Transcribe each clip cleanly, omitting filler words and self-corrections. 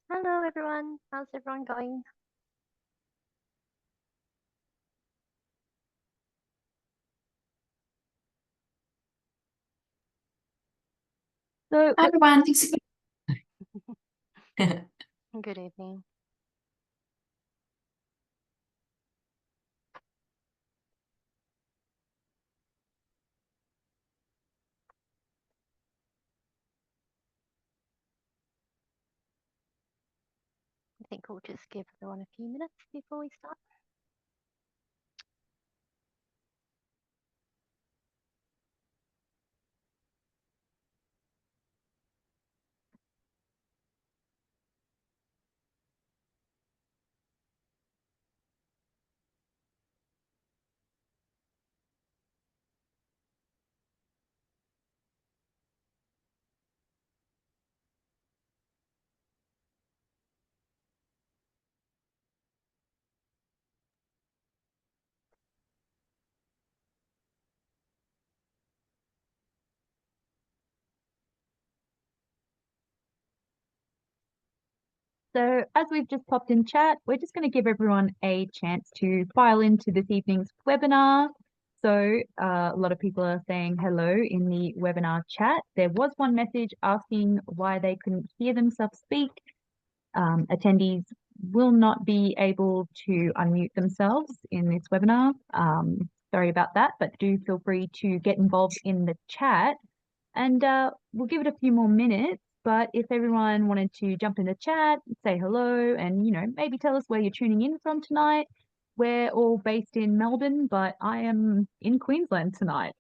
Hello everyone, how's everyone going? Hi everyone, thanks for Good evening. I think we'll just give everyone a few minutes before we start. So, as we've just popped in chat, we're just going to give everyone a chance to file into this evening's webinar. So, a lot of people are saying hello in the webinar chat. There was one message asking why they couldn't hear themselves speak. Attendees will not be able to unmute themselves in this webinar. Sorry about that, but do feel free to get involved in the chat. And we'll give it a few more minutes. But if everyone wanted to jump in the chat, say hello, and maybe tell us where you're tuning in from tonight. We're all based in Melbourne, but I am in Queensland tonight.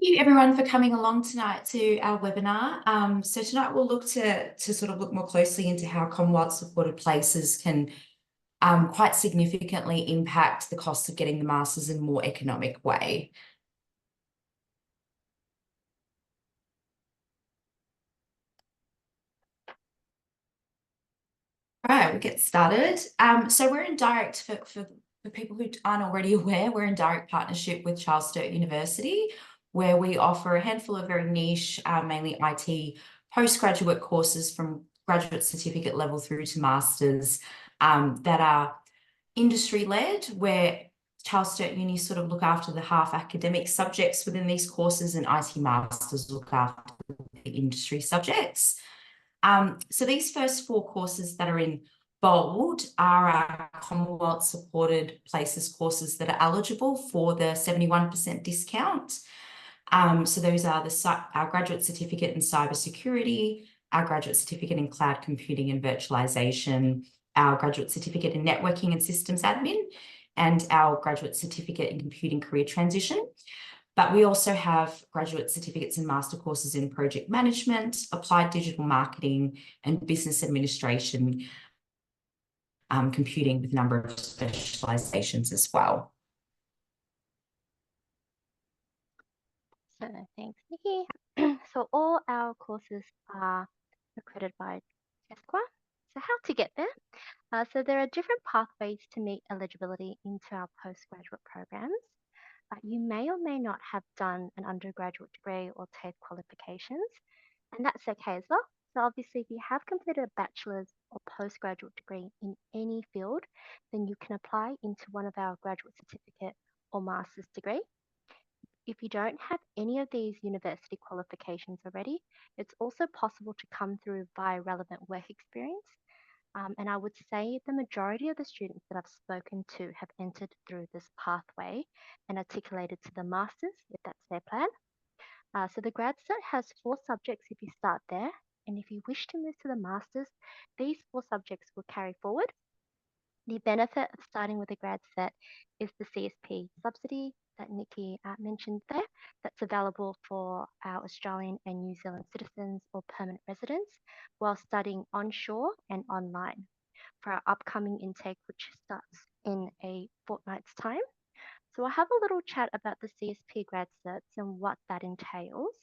Thank you everyone for coming along tonight to our webinar. So tonight we'll look to sort of look more closely into how Commonwealth Supported Places can quite significantly impact the cost of getting the masters in a more economic way. All right, we'll get started. So we're in direct, for people who aren't already aware, we're in direct partnership with Sturt University, where we offer a handful of very niche, mainly IT postgraduate courses from graduate certificate level through to masters that are industry-led, where Sturt Uni sort of look after the half academic subjects within these courses, and IT masters look after the industry subjects. So these first four courses that are in bold are our Commonwealth Supported Places courses that are eligible for the 71% discount. So those are our Graduate Certificate in Cybersecurity, our Graduate Certificate in Cloud Computing and Virtualization, our Graduate Certificate in Networking and Systems Admin, and our Graduate Certificate in Computing Career Transition. But we also have graduate certificates and master courses in project management, applied digital marketing, and business administration, computing with a number of specializations as well. So thanks, Nikki. So all our courses are accredited by CSP. So how to get there? So there are different pathways to meet eligibility into our postgraduate programs. You may or may not have done an undergraduate degree or TAFE qualifications, and that's okay as well. So obviously, if you have completed a bachelor's or postgraduate degree in any field, then you can apply into one of our graduate certificate or master's degree. If you don't have any of these university qualifications already, it's also possible to come through via relevant work experience. And I would say the majority of the students that I've spoken to have entered through this pathway and articulated to the masters if that's their plan. So the grad cert has 4 subjects if you start there. And if you wish to move to the masters, these 4 subjects will carry forward. The benefit of starting with a grad cert is the CSP subsidy that Nikki mentioned there, that's available for our Australian and New Zealand citizens or permanent residents while studying onshore and online for our upcoming intake, which starts in a fortnight's time. So I'll have a little chat about the CSP grad certs and what that entails.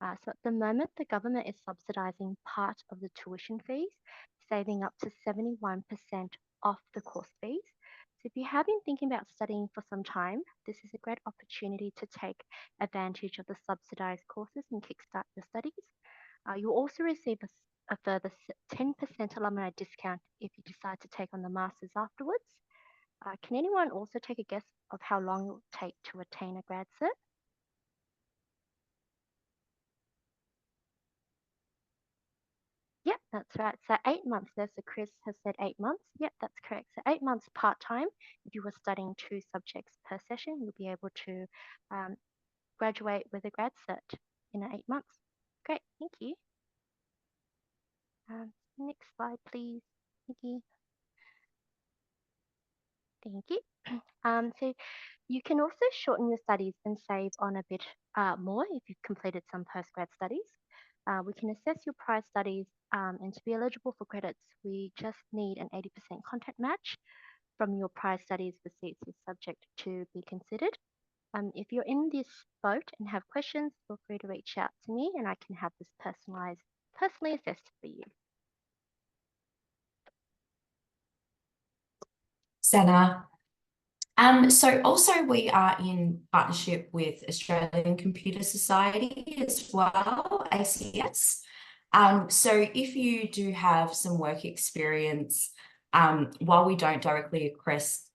So at the moment, the government is subsidising part of the tuition fees, saving up to 71% off the course fees. So if you have been thinking about studying for some time, this is a great opportunity to take advantage of the subsidised courses and kickstart your studies. You'll also receive a further 10% alumni discount if you decide to take on the Masters afterwards. Can anyone also take a guess of how long it will take to attain a grad cert? Yep, that's right. So 8 months there. So Chris has said 8 months. Yep, that's correct. So 8 months part-time. If you were studying 2 subjects per session, you'll be able to graduate with a grad cert in 8 months. Great, thank you. Next slide, please, Nikki. Thank you. So you can also shorten your studies and save on a bit more if you've completed some postgrad studies. We can assess your prior studies, and to be eligible for credits, we just need an 80% content match from your prior studies for CSP subject to be considered. If you're in this boat and have questions, feel free to reach out to me and I can have this personally assessed for you. Sana. So also we are in partnership with Australian Computer Society as well, ACS. So if you do have some work experience, while we don't directly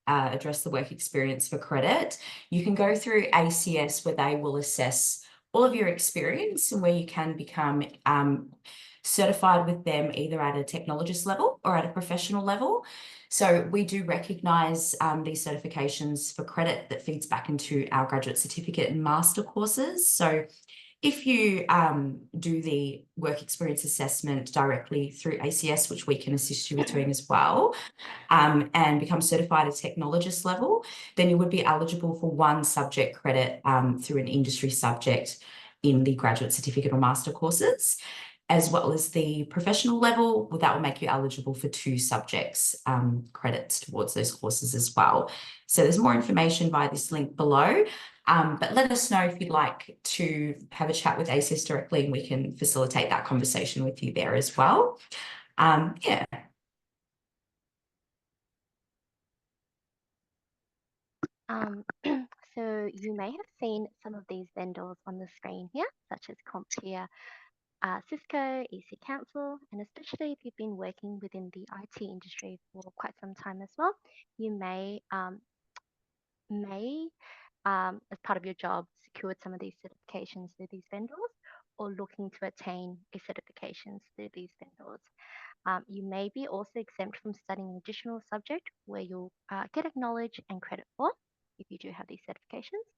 address the work experience for credit, you can go through ACS where they will assess all of your experience and where you can become certified with them either at a technologist level or at a professional level. So we do recognise these certifications for credit that feeds back into our graduate certificate and master courses. So if you do the work experience assessment directly through ACS, which we can assist you with doing as well, and become certified at technologist level, then you would be eligible for 1 subject credit through an industry subject in the graduate certificate or master courses, as well as the professional level. Well, that will make you eligible for 2 subjects credits towards those courses as well. So there's more information via this link below, but let us know if you'd like to have a chat with ACS directly and we can facilitate that conversation with you there as well. Yeah. So you may have seen some of these vendors on the screen here, such as CompTIA, Cisco, EC Council, and especially if you've been working within the IT industry for quite some time as well, you may, as part of your job, secure some of these certifications through these vendors or looking to attain these certifications through these vendors. You may be also exempt from studying an additional subject where you'll get acknowledged and credit for if you do have these certifications.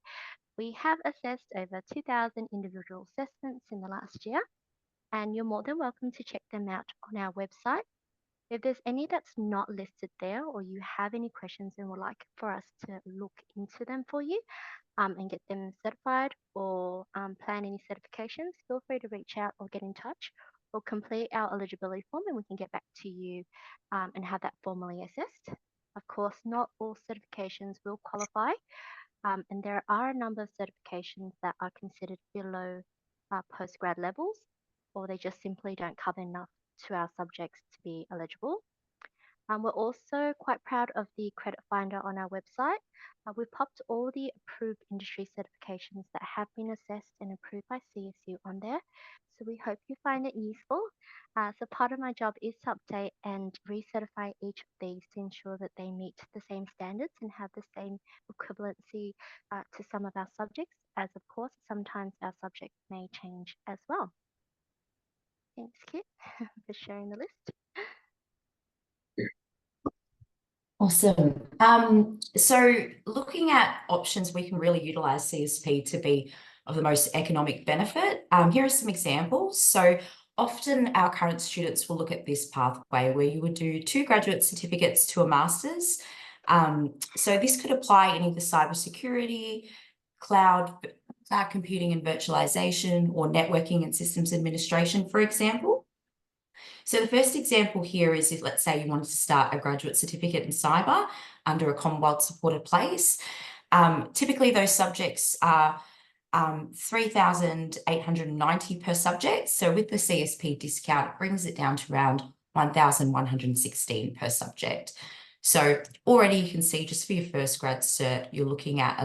We have assessed over 2,000 individual assessments in the last year, and you're more than welcome to check them out on our website. If there's any that's not listed there or you have any questions and would like for us to look into them for you and get them certified or plan any certifications, feel free to reach out or get in touch or complete our eligibility form and we can get back to you and have that formally assessed. Of course, not all certifications will qualify, and there are a number of certifications that are considered below postgrad levels, or they just simply don't cover enough to our subjects to be eligible. We're also quite proud of the credit finder on our website. We've popped all the approved industry certifications that have been assessed and approved by CSU on there. So we hope you find it useful. So part of my job is to update and recertify each of these to ensure that they meet the same standards and have the same equivalency to some of our subjects, as of course, sometimes our subjects may change as well. Thanks, Kit, for sharing the list. Awesome. So looking at options, we can really utilize CSP to be of the most economic benefit. Here are some examples. So often our current students will look at this pathway where you would do 2 graduate certificates to a master's. So this could apply in either cybersecurity, cloud computing and virtualization, or networking and systems administration, for example. So the first example here is if, let's say, you wanted to start a graduate certificate in cyber under a Commonwealth Supported Place. Typically, those subjects are $3,890 per subject. So with the CSP discount, it brings it down to around $1,116 per subject. So already you can see just for your first grad cert, you're looking at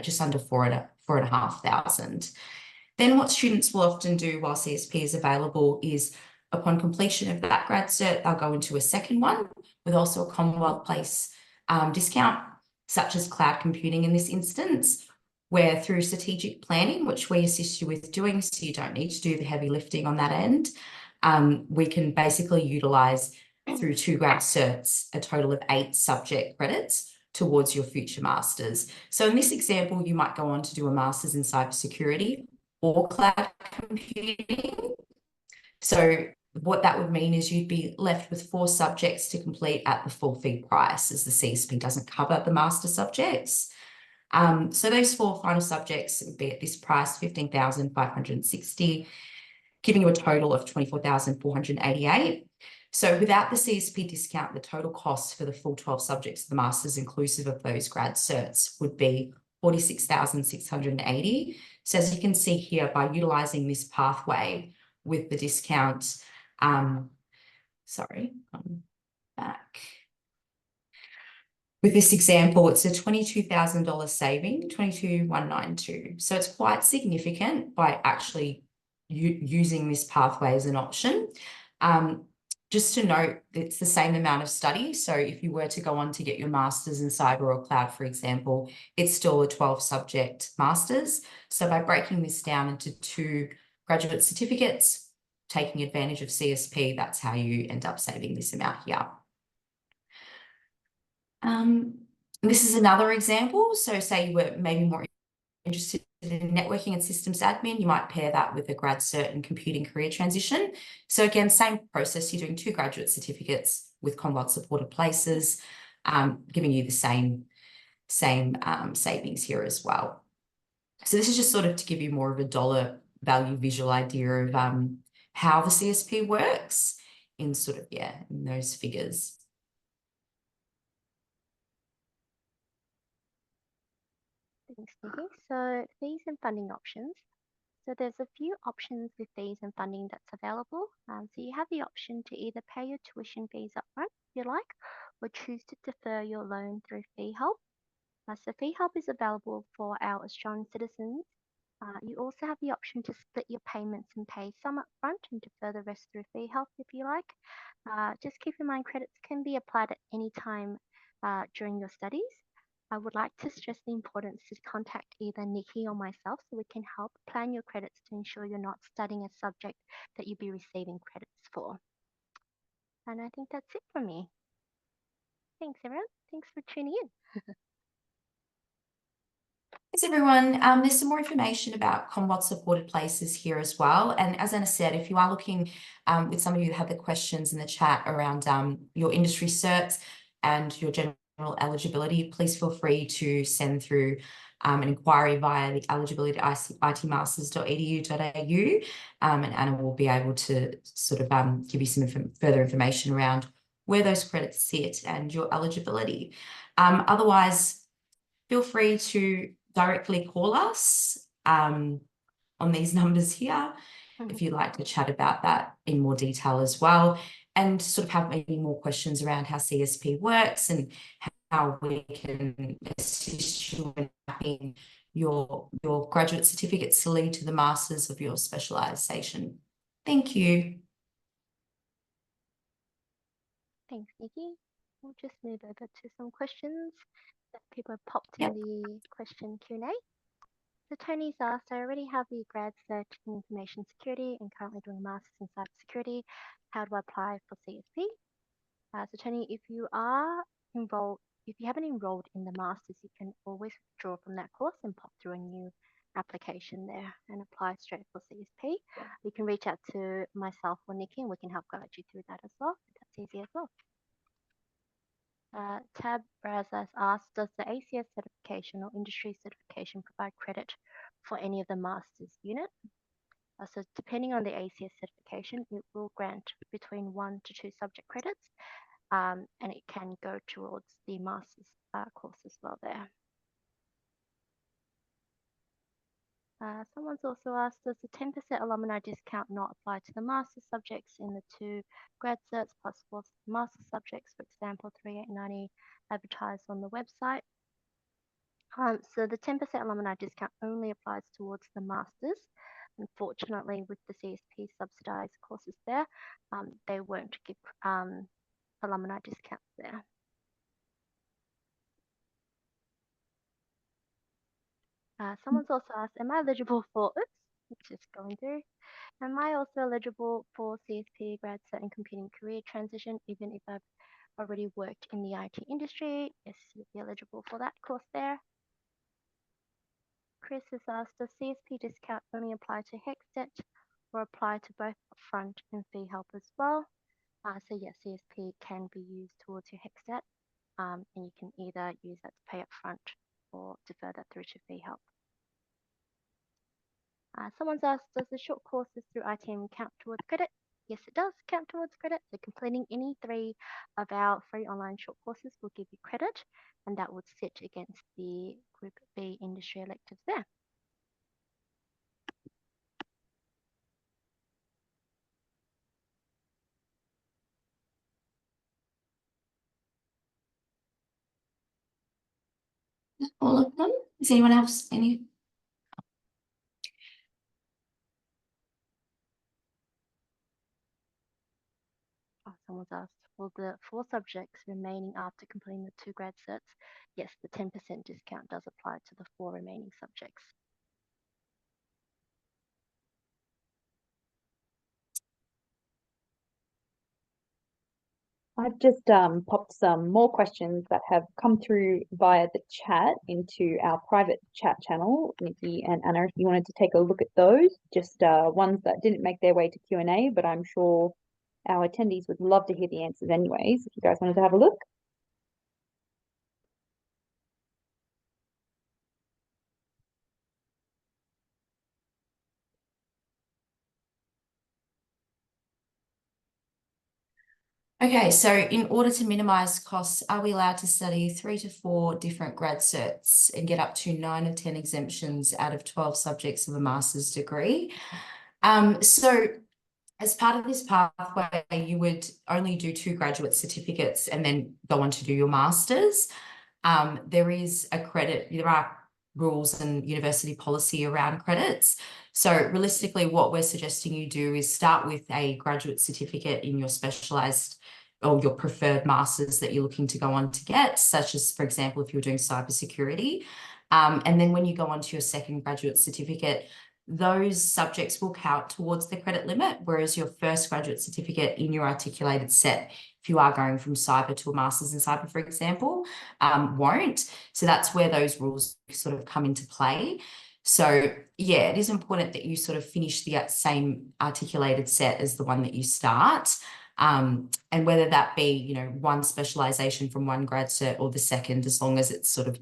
just under $4,500. Then what students will often do while CSP is available is upon completion of that grad cert, they'll go into a second one with also a Commonwealth Place discount, such as cloud computing in this instance, where through strategic planning, which we assist you with doing, so you don't need to do the heavy lifting on that end, we can basically utilise through 2 grad certs a total of 8 subject credits towards your future masters. So in this example, you might go on to do a master's in cybersecurity or cloud computing. So what that would mean is you'd be left with 4 subjects to complete at the full fee price, as the CSP doesn't cover the master subjects. So those 4 final subjects would be at this price, $15,560, giving you a total of $24,488. So without the CSP discount, the total cost for the full 12 subjects of the masters, inclusive of those grad certs, would be $46,680. So as you can see here, by utilising this pathway with the discount, back. With this example, it's a $22,000 saving, $22,192. So it's quite significant by actually using this pathway as an option. Just to note, it's the same amount of study. So if you were to go on to get your master's in cyber or cloud, for example, it's still a 12 subject master's. So by breaking this down into 2 graduate certificates, taking advantage of CSP, that's how you end up saving this amount here. This is another example. So say you were maybe more interested in networking and systems admin, you might pair that with a grad cert in computing career transition. So again, same process, you're doing 2 graduate certificates with Commonwealth Supported Places, giving you the same savings here as well. So this is just sort of to give you more of a dollar value visual idea of how the CSP works in sort of, in those figures. Thanks, Nikki. So fees and funding options. So there's a few options with fees and funding that's available. So you have the option to either pay your tuition fees upfront if you like, or choose to defer your loan through fee help. So fee help is available for our Australian citizens. You also have the option to split your payments and pay some upfront and defer the rest through fee help if you like. Just keep in mind credits can be applied at any time during your studies. I would like to stress the importance to contact either Nikki or myself so we can help plan your credits to ensure you're not studying a subject that you'll be receiving credits for. And I think that's it for me. Thanks, everyone. Thanks for tuning in. Thanks, everyone. There's some more information about Commonwealth Supported Places here as well. And as Anna said, if you are looking with some of you that have the questions in the chat around your industry certs and your general eligibility, please feel free to send through an inquiry via the eligibility itmasters.edu.au, and Anna will be able to sort of give you some further information around where those credits sit and your eligibility. Otherwise, feel free to directly call us on these numbers here if you'd like to chat about that in more detail as well, and sort of have maybe more questions around how CSP works and how we can assist you in mapping your graduate certificates to lead to the masters of your specialisation. Thank you. Thanks, Nikki. We'll just move over to some questions that people have popped in the question Q&A. So Tony's asked, I already have the grad cert in information security and currently doing a master's in cybersecurity. How do I apply for CSP? So Tony, if you haven't enrolled in the masters, you can always withdraw from that course and pop through a new application there and apply straight for CSP. You can reach out to myself or Nikki and we can help guide you through that as well. That's easy as well. Tab Brazos asked, does the ACS certification or industry certification provide credit for any of the master's unit? So depending on the ACS certification, it will grant between 1 to 2 subject credits, and it can go towards the master's course as well there. Someone's also asked, does the 10% alumni discount not apply to the master's subjects in the 2 grad certs possible master's subjects, for example, 3890 advertised on the website? So the 10% alumni discount only applies towards the masters. Unfortunately, with the CSP subsidised courses there, they won't give alumni discounts there. Someone's also asked, am I eligible for, just going through, am I also eligible for CSP grad cert and computing career transition, even if I've already worked in the IT industry? Yes, you'll be eligible for that course there. Chris has asked, does CSP discount only apply to HEC debt or apply to both upfront and fee help as well? So yes, CSP can be used towards your HEC debt, and you can either use that to pay upfront or defer that through to fee help. Someone's asked, does the short courses through ITM count towards credit? Yes, it does count towards credit. So completing any 3 of our free online short courses will give you credit, and that would sit against the Group B industry electives there. All of them? Is anyone else any? Someone's asked, will the 4 subjects remaining after completing the 2 grad certs? Yes, the 10% discount does apply to the 4 remaining subjects. I've just popped some more questions that have come through via the chat into our private chat channel. Nikki and Anna, if you wanted to take a look at those, just ones that didn't make their way to Q&A, but I'm sure our attendees would love to hear the answers anyways, if you guys wanted to have a look. Okay, so in order to minimize costs, are we allowed to study 3 to 4 different grad certs and get up to 9 or 10 exemptions out of 12 subjects of a master's degree? So as part of this pathway, you would only do 2 graduate certificates and then go on to do your master's. There are rules and university policy around credits. So realistically, what we're suggesting you do is start with a graduate certificate in your specialized or your preferred masters that you're looking to go on to get, such as, for example, if you're doing cybersecurity. And then when you go on to your second graduate certificate, those subjects will count towards the credit limit, whereas your first graduate certificate in your articulated set, if you are going from cyber to a master's in cyber, for example, won't. So that's where those rules sort of come into play. So yeah, it is important that you sort of finish the same articulated set as the one that you start. And whether that be, you know, one specialization from one grad cert or the second, as long as it's sort of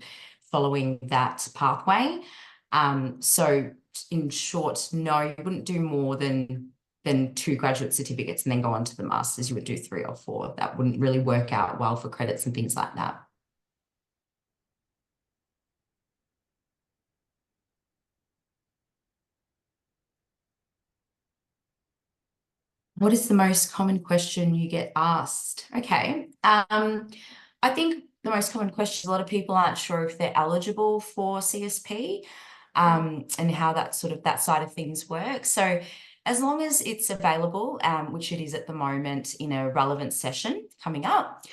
following that pathway. So in short, no, you wouldn't do more than 2 graduate certificates and then go on to the masters. You would do 3 or 4. That wouldn't really work out well for credits and things like that. What is the most common question you get asked? Okay. I think the most common question, a lot of people aren't sure if they're eligible for CSP, and how that side of things work. So as long as it's available, which it is at the moment in a relevant session coming up,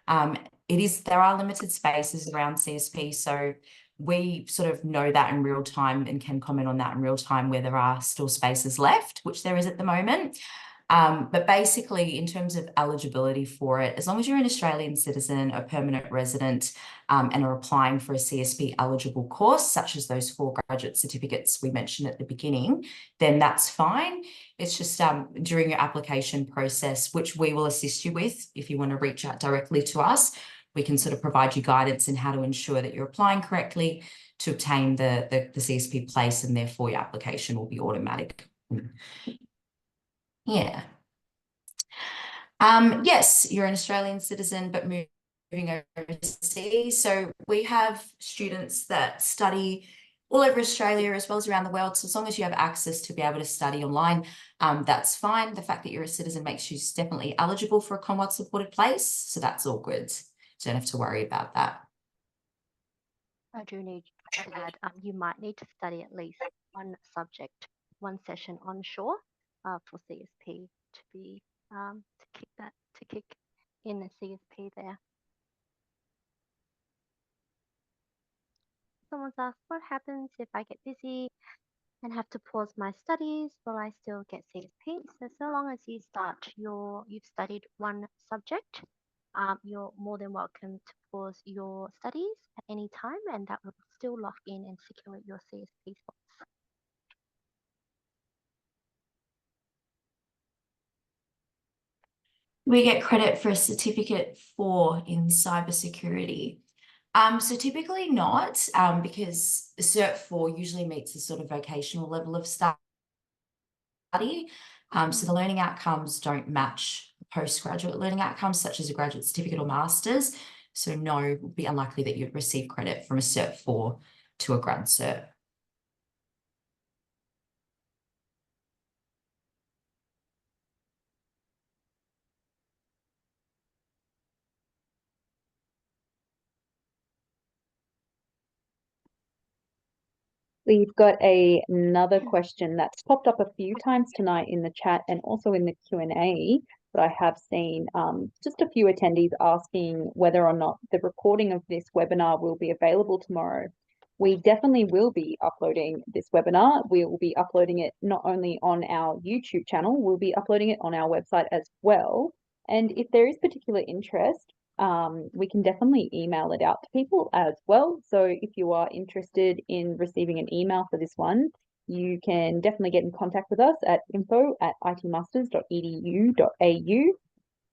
there are limited spaces around CSP. So we sort of know that in real time and can comment on that in real time where there are still spaces left, which there is at the moment. But basically, in terms of eligibility for it, as long as you're an Australian citizen, a permanent resident, and are applying for a CSP eligible course, such as those 4 graduate certificates we mentioned at the beginning, then that's fine. It's just during your application process, which we will assist you with if you want to reach out directly to us, we can sort of provide you guidance in how to ensure that you're applying correctly to obtain the CSP place, and therefore your application will be automatic. Yeah. Yes, you're an Australian citizen, but moving overseas. So we have students that study all over Australia as well as around the world. So as long as you have access to be able to study online, that's fine. The fact that you're a citizen makes you definitely eligible for a Commonwealth Supported Place. So that's all good. So don't have to worry about that. I do need to add, you might need to study at least one subject, one session onshore for CSP to be to kick in the CSP there. Someone's asked, what happens if I get busy and have to pause my studies? Will I still get CSP? So long as you've studied one subject, you're more than welcome to pause your studies at any time, and that will still lock in and secure your CSP spots. We get credit for a certificate 4 in cybersecurity. So typically not, because Cert 4 usually meets a sort of vocational level of study. So the learning outcomes don't match postgraduate learning outcomes, such as a graduate certificate or master's. So no, it would be unlikely that you'd receive credit from a Cert 4 to a grad cert. We've got another question that's popped up a few times tonight in the chat and also in the Q&A that I have seen. Just a few attendees asking whether or not the recording of this webinar will be available tomorrow. We definitely will be uploading this webinar. We will be uploading it not only on our YouTube channel, we'll be uploading it on our website as well. And if there is particular interest, we can definitely email it out to people as well. So if you are interested in receiving an email for this one, you can definitely get in contact with us at info@itmasters.edu.au.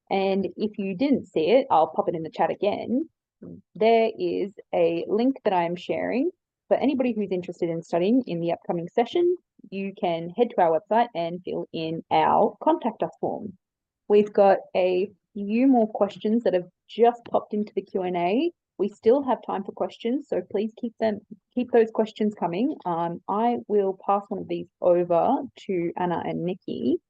And if you didn't see it, I'll pop it in the chat again. There is a link that I am sharing for anybody who's interested in studying in the upcoming session. You can head to our website and fill in our contact us form. We've got a few more questions that have just popped into the Q&A. We still have time for questions, so please keep those questions coming. I will pass one of these over to Anna and Nikki.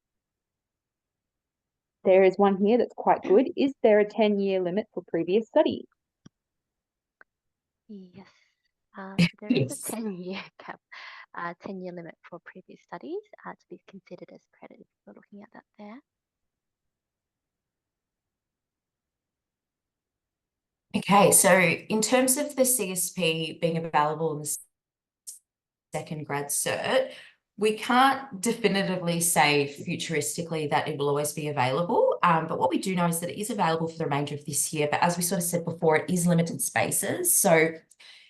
There is one here that's quite good. Is there a 10-year limit for previous study? Yes. There is a 10-year cap, 10-year limit for previous studies to be considered as credit. If we're looking at that there. Okay, so in terms of the CSP being available in the second grad cert, we can't definitively say futuristically that it will always be available, but what we do know is that it is available for the remainder of this year. But as we sort of said before, it is limited spaces. So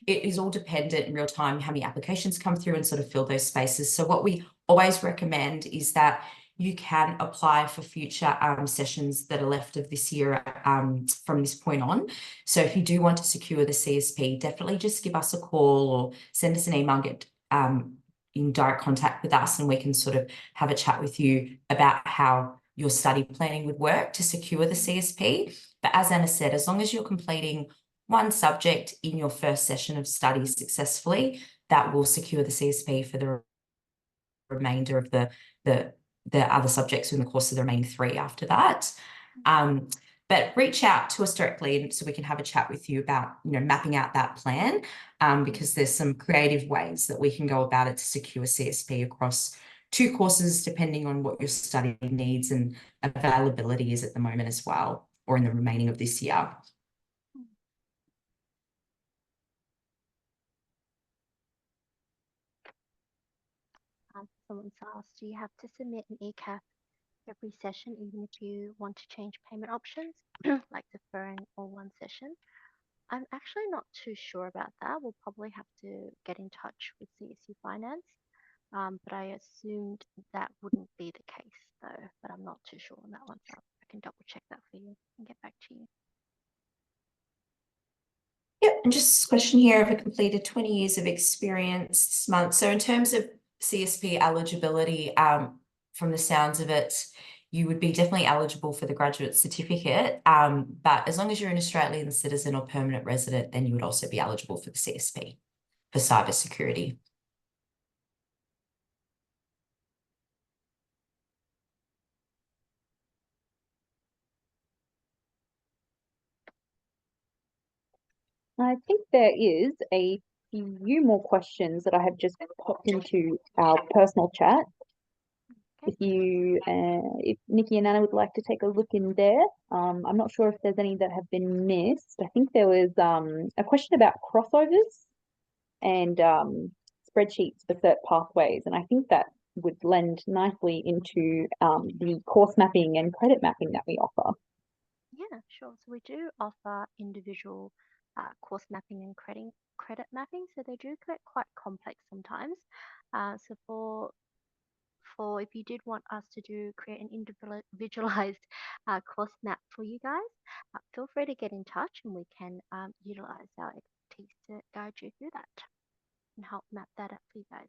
it is all dependent in real time how many applications come through and sort of fill those spaces. So what we always recommend is that you can apply for future sessions that are left of this year from this point on. So if you do want to secure the CSP, definitely just give us a call or send us an email and get in direct contact with us, and we can sort of have a chat with you about how your study planning would work to secure the CSP. But as Anna said, as long as you're completing one subject in your first session of study successfully, that will secure the CSP for the remainder of the other subjects in the course of the remaining 3 after that. But reach out to us directly so we can have a chat with you about, mapping out that plan, because there's some creative ways that we can go about it to secure CSP across 2 courses, depending on what your study needs and availability is at the moment as well, or in the remaining of this year. Someone's asked, do you have to submit an ECAP every session, even if you want to change payment options, like deferring or one session? I'm actually not too sure about that. We'll probably have to get in touch with CSU Finance, but I assumed that wouldn't be the case, though. But I'm not too sure on that one, so I can double check that for you and get back to you. Yep, and just a question here, I've completed 20 years of experience this month. So in terms of CSP eligibility, from the sounds of it, you would be definitely eligible for the graduate certificate, but as long as you're an Australian citizen or permanent resident, then you would also be eligible for the CSP for cybersecurity. I think there is a few more questions that I have just popped into our personal chat. Okay. If Nikki and Anna would like to take a look in there, I'm not sure if there's any that have been missed. I think there was a question about crossovers and spreadsheets for cert pathways, and I think that would lend nicely into the course mapping and credit mapping that we offer. Yeah, sure. So we do offer individual course mapping and credit mapping. So they do get quite complex sometimes. So for if you did want us to create an individualized course map for you guys, feel free to get in touch and we can utilize our expertise to guide you through that and help map that up for you guys.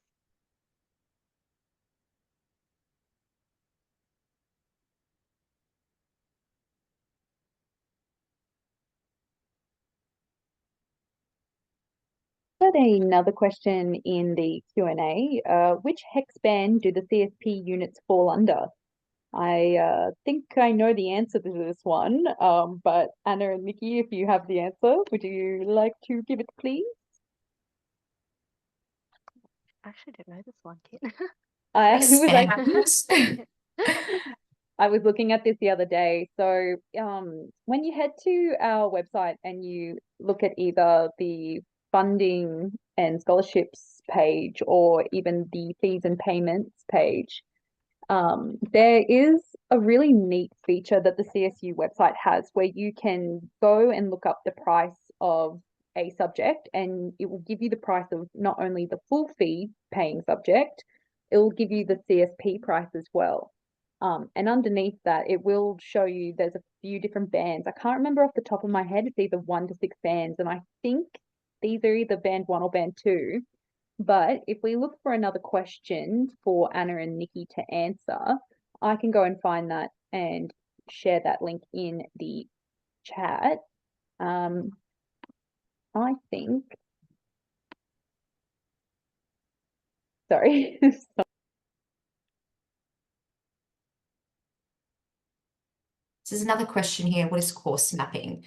Got another question in the Q&A. Which hex band do the CSP units fall under? I think I know the answer to this one, but Anna and Nikki, if you have the answer, would you like to give it, please? I actually don't know this one, Kit. I was looking at this the other day. So when you head to our website and you look at either the funding and scholarships page or even the fees and payments page, there is a really neat feature that the CSU website has where you can go and look up the price of a subject, and it will give you the price of not only the full fee paying subject, it will give you the CSP price as well. And underneath that, it will show you there's a few different bands. I can't remember off the top of my head. It's either 1 to 6 bands, and I think these are either band 1 or band 2. But if we look for another question for Anna and Nikki to answer, I can go and find that and share that link in the chat. I think, sorry. So there's another question here. What is course mapping?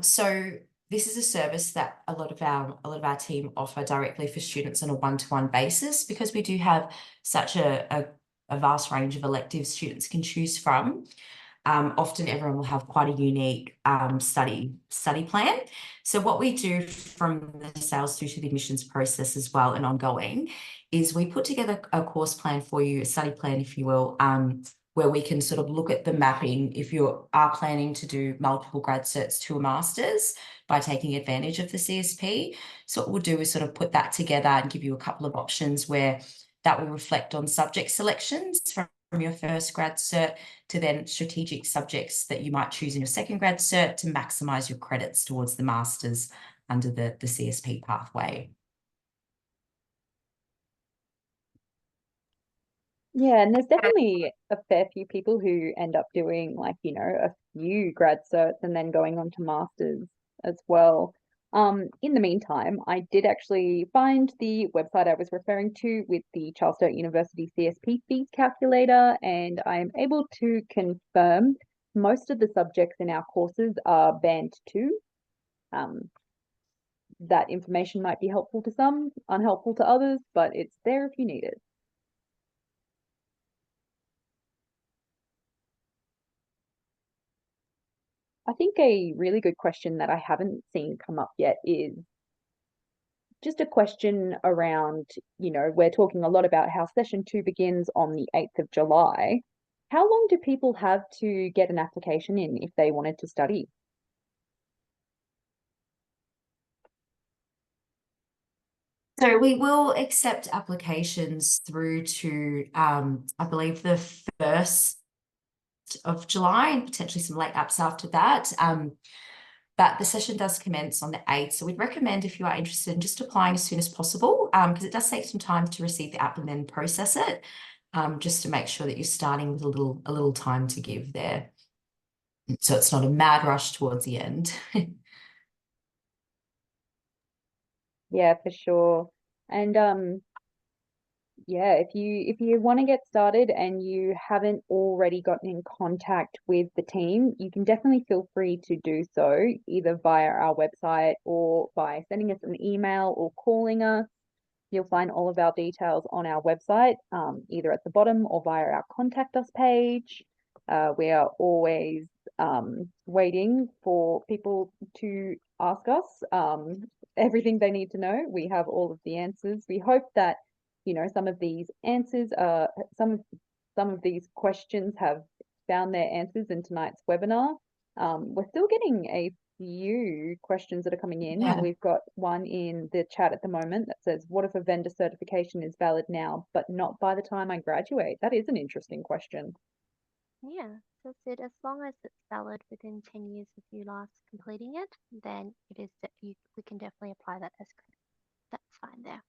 So this is a service that a lot of our team offer directly for students on a one-to-one basis, because we do have such a vast range of electives students can choose from. Often everyone will have quite a unique study plan. So what we do from the sales through to the admissions process as well and ongoing is we put together a course plan for you, a study plan, if you will, where we can sort of look at the mapping if you are planning to do multiple grad certs to a master's by taking advantage of the CSP. So what we'll do is sort of put that together and give you a couple of options where that will reflect on subject selections from your first grad cert to then strategic subjects that you might choose in your second grad cert to maximise your credits towards the master's under the CSP pathway. Yeah, and there's definitely a fair few people who end up doing a few grad certs and then going on to masters as well. In the meantime, I did actually find the website I was referring to with the Charles Sturt University CSP fees calculator, and I am able to confirm most of the subjects in our courses are band 2. That information might be helpful to some, unhelpful to others, but it's there if you need it. I think a really good question that I haven't seen come up yet is just a question around, we're talking a lot about how session 2 begins on the 8th of July. How long do people have to get an application in if they wanted to study? So we will accept applications through to, I believe, the 1st of July and potentially some late apps after that. But the session does commence on the 8th. So we'd recommend, if you are interested in just applying as soon as possible, because it does take some time to receive the app and then process it, just to make sure that you're starting with a little time to give there. So it's not a mad rush towards the end. Yeah, for sure. And yeah, if you want to get started and you haven't already gotten in contact with the team, you can definitely feel free to do so either via our website or by sending us an email or calling us. You'll find all of our details on our website, either at the bottom or via our contact us page. We are always waiting for people to ask us everything they need to know. We have all of the answers. We hope that, you know, some of these answers are some of these questions have found their answers in tonight's webinar. We're still getting a few questions that are coming in. Yeah. We've got one in the chat at the moment that says, what if a vendor certification is valid now, but not by the time I graduate? That is an interesting question. Yeah, so that's it. As long as it's valid within 10 years of you last completing it, then it is that we can definitely apply that as credit. That's fine there.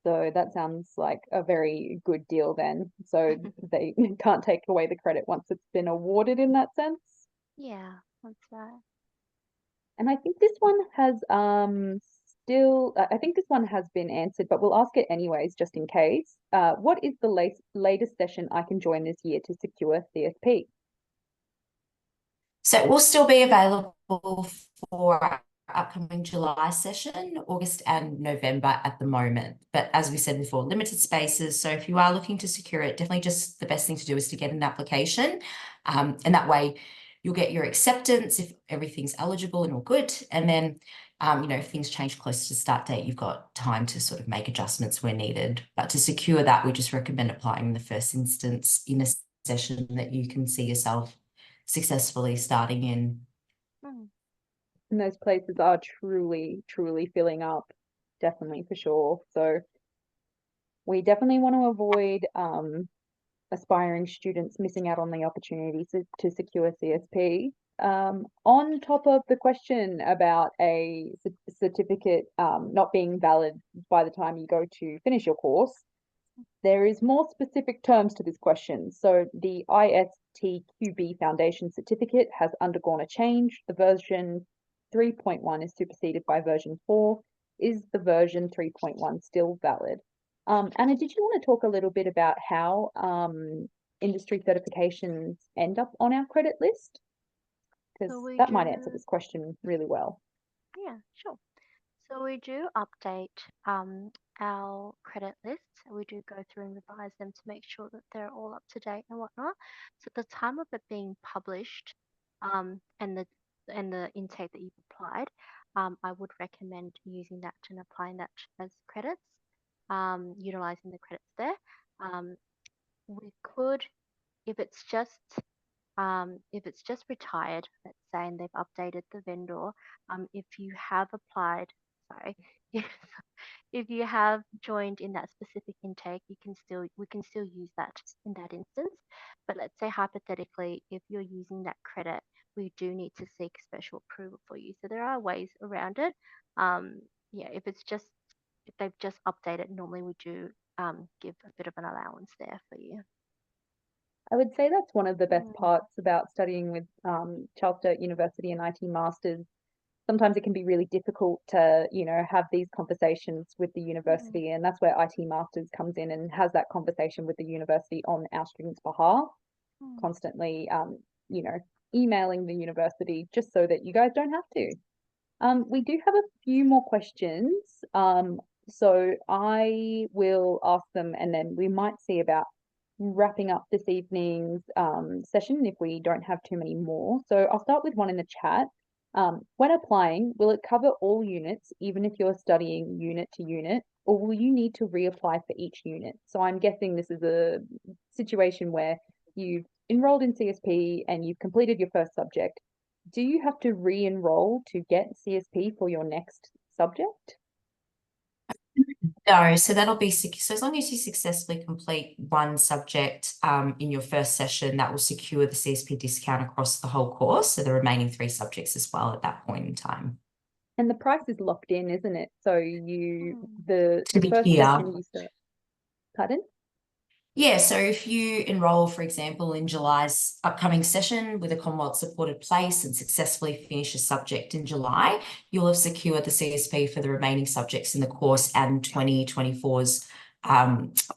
So that sounds like a very good deal then. So they can't take away the credit once it's been awarded in that sense. Yeah, that's right. And I think this one has I think this one has been answered, but we'll ask it anyways, just in case. What is the latest session I can join this year to secure CSP? So it will still be available for our upcoming July session, August and November at the moment. But as we said before, limited spaces. So if you are looking to secure it, definitely just the best thing to do is to get an application. And that way you'll get your acceptance if everything's eligible and all good. And then, you know, if things change close to start date, you've got time to sort of make adjustments where needed. But to secure that, we just recommend applying in the first instance in a session that you can see yourself successfully starting in. And those places are truly filling up, definitely for sure. So we definitely want to avoid aspiring students missing out on the opportunity to secure CSP. On top of the question about a certificate not being valid by the time you go to finish your course, there is more specific terms to this question. So the ISTQB Foundation Certificate has undergone a change. The version 3.1 is superseded by version 4. Is the version 3.1 still valid? Anna, did you want to talk a little bit about how industry certifications end up on our credit list? Because that might answer this question really well. Yeah, sure. So we do update our credit lists. We do go through and revise them to make sure that they're all up to date and whatnot. So at the time of it being published, and the intake that you've applied, I would recommend using that and applying that as credits, utilizing the credits there. We could, if it's just retired, let's say, and they've updated the vendor, if you have applied, sorry, if you have joined in that specific intake, we can still use that in that instance. But let's say hypothetically, if you're using that credit, we do need to seek special approval for you. So there are ways around it. Yeah, if they've just updated, normally we do give a bit of an allowance there for you. I would say that's one of the best parts about studying with Charles Sturt University and IT Masters. Sometimes it can be really difficult to, you know, have these conversations with the university, and that's where IT Masters comes in and has that conversation with the university on our students' behalf, constantly, you know, emailing the university just so that you guys don't have to. We do have a few more questions, so I will ask them and then we might see about wrapping up this evening's session if we don't have too many more. So I'll start with one in the chat. When applying, will it cover all units, even if you're studying unit to unit, or will you need to reapply for each unit? So I'm guessing this is a situation where you've enrolled in CSP and you've completed your first subject. Do you have to re-enroll to get CSP for your next subject? No, so that'll be so as long as you successfully complete one subject in your first session, that will secure the CSP discount across the whole course. So the remaining 3 subjects as well at that point in time. And the price is locked in, isn't it? So the To be first clear. session you start. Pardon? Yeah, so if you enroll, for example, in July's upcoming session with a Commonwealth Supported Place and successfully finish a subject in July, you'll have secured the CSP for the remaining subjects in the course and 2024's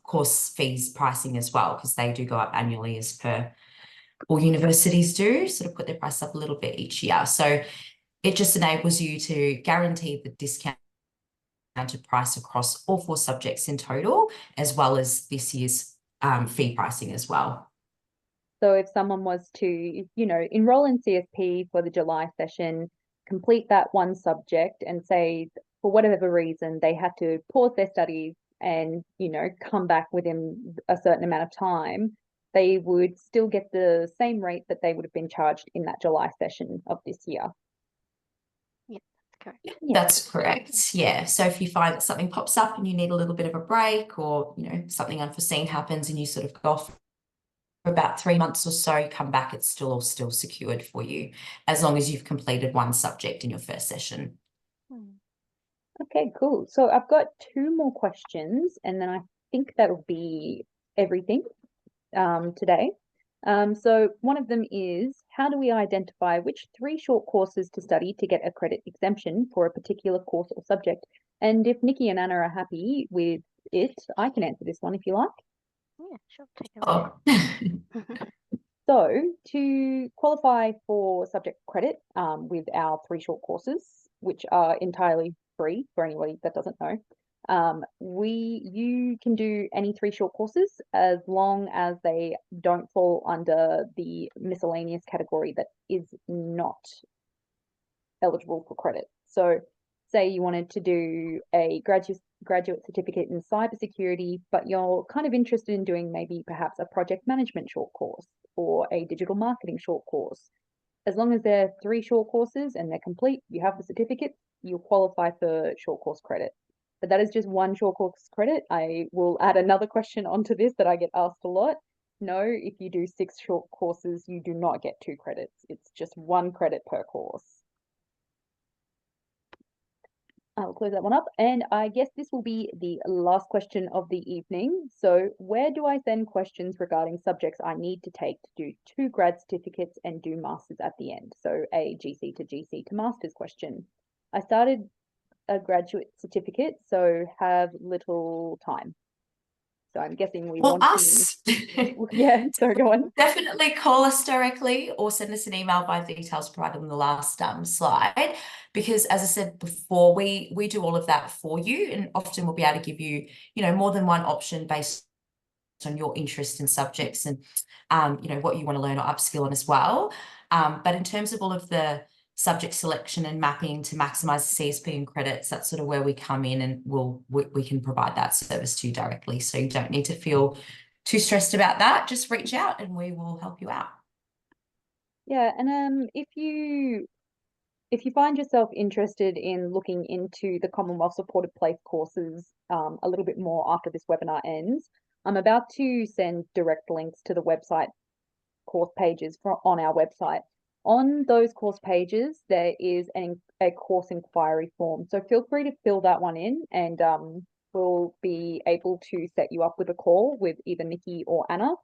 course fees pricing as well, because they do go up annually as per all universities do, sort of put their price up a little bit each year. So it just enables you to guarantee the discounted price across all 4 subjects in total, as well as this year's fee pricing as well. So if someone was to, you know, enroll in CSP for the July session, complete that one subject, and say for whatever reason they had to pause their studies and, you know, come back within a certain amount of time, they would still get the same rate that they would have been charged in that July session of this year. Yeah, that's correct. Yeah. That's correct. Yeah. So if you find that something pops up and you need a little bit of a break, or, you know, something unforeseen happens and you sort of go off for about 3 months or so, come back, it's still all secured for you, as long as you've completed one subject in your first session. Okay, cool. So I've got 2 more questions, and then I think that'll be everything today. So one of them is, how do we identify which 3 short courses to study to get a credit exemption for a particular course or subject? And if Nikki and Anna are happy with it, I can answer this one if you like. Yeah, sure. Take it away. Oh. So to qualify for subject credit with our 3 short courses, which are entirely free for anybody that doesn't know, you can do any 3 short courses as long as they don't fall under the miscellaneous category that is not eligible for credit. So say you wanted to do a graduate certificate in cybersecurity, but you're kind of interested in doing maybe perhaps a project management short course or a digital marketing short course. As long as they're 3 short courses and they're complete, you have the certificate, you'll qualify for short course credit. But that is just 1 short course credit. I will add another question onto this that I get asked a lot. No, if you do 6 short courses, you do not get 2 credits. It's just 1 credit per course. I'll close that one up. And I guess this will be the last question of the evening. So where do I send questions regarding subjects I need to take to do 2 grad certificates and do masters at the end? So a GC to masters question. I started a graduate certificate, so have little time. So I'm guessing we want us. Yeah, so go on. Definitely call us directly or send us an email by the details provided on the last slide, because as I said before, we do all of that for you, and often we'll be able to give you, you know, more than one option based on your interest in subjects and, you know, what you want to learn or upskill on as well. But in terms of all of the subject selection and mapping to maximize the CSP and credits, that's sort of where we come in, and we can provide that service to you directly. So you don't need to feel too stressed about that. Just reach out and we will help you out. Yeah, and if you find yourself interested in looking into the Commonwealth Supported Place courses a little bit more after this webinar ends, I'm about to send direct links to the website course pages on our website. On those course pages, there is a course inquiry form. So feel free to fill that one in, and we'll be able to set you up with a call with either Nikki or Anna.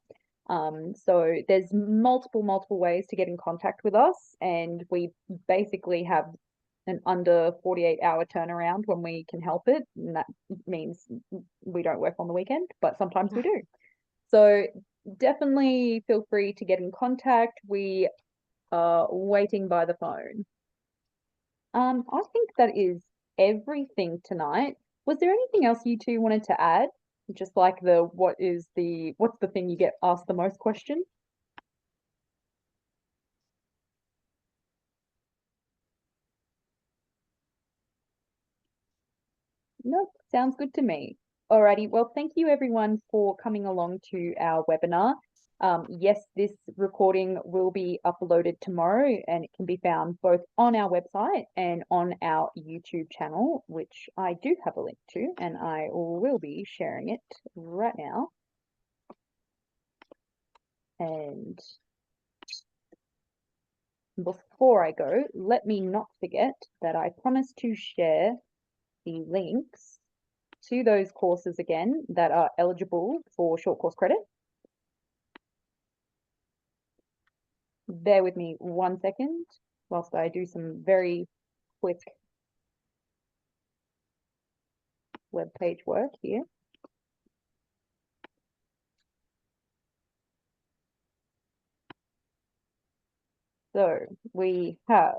So there's multiple ways to get in contact with us, and we basically have an under 48-hour turnaround when we can help it, and that means we don't work on the weekend, but sometimes we do. So definitely feel free to get in contact. We are waiting by the phone. I think that is everything tonight. Was there anything else you 2 wanted to add? Just like what's the thing you get asked the most question? Nope, sounds good to me. Alrighty, well, thank you everyone for coming along to our webinar. Yes, this recording will be uploaded tomorrow, and it can be found both on our website and on our YouTube channel, which I do have a link to, and I will be sharing it right now. And before I go, let me not forget that I promised to share the links to those courses again that are eligible for short course credit. Bear with me 1 second whilst I do some very quick web page work here. So we have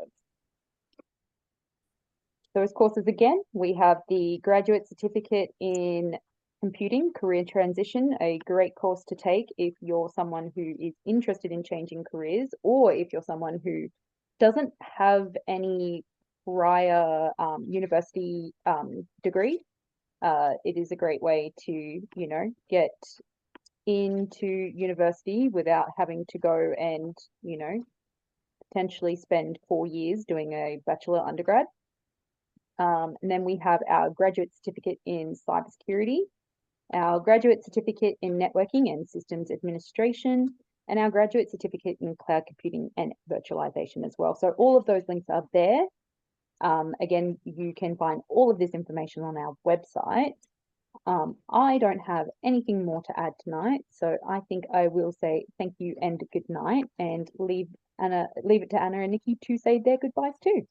those courses again. We have the Graduate Certificate in Computing, Career Transition, a great course to take if you're someone who is interested in changing careers, or if you're someone who doesn't have any prior university degree. It is a great way to, you know, get into university without having to go and, you know, potentially spend 4 years doing a bachelor undergrad. And then we have our graduate certificate in cybersecurity, our graduate certificate in networking and systems administration, and our graduate certificate in cloud computing and virtualization as well. So all of those links are there. Again, you can find all of this information on our website. I don't have anything more to add tonight, so I think I will say thank you and good night, and leave it to Anna and Nikki to say their goodbyes too.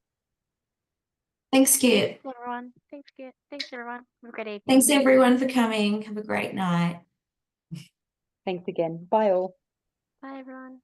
Thanks, Kit. Thanks, everyone. Thanks, Kit. Thanks, everyone. Have a great evening. Thanks, everyone, for coming. Have a great night. Thanks again. Bye all. Bye, everyone.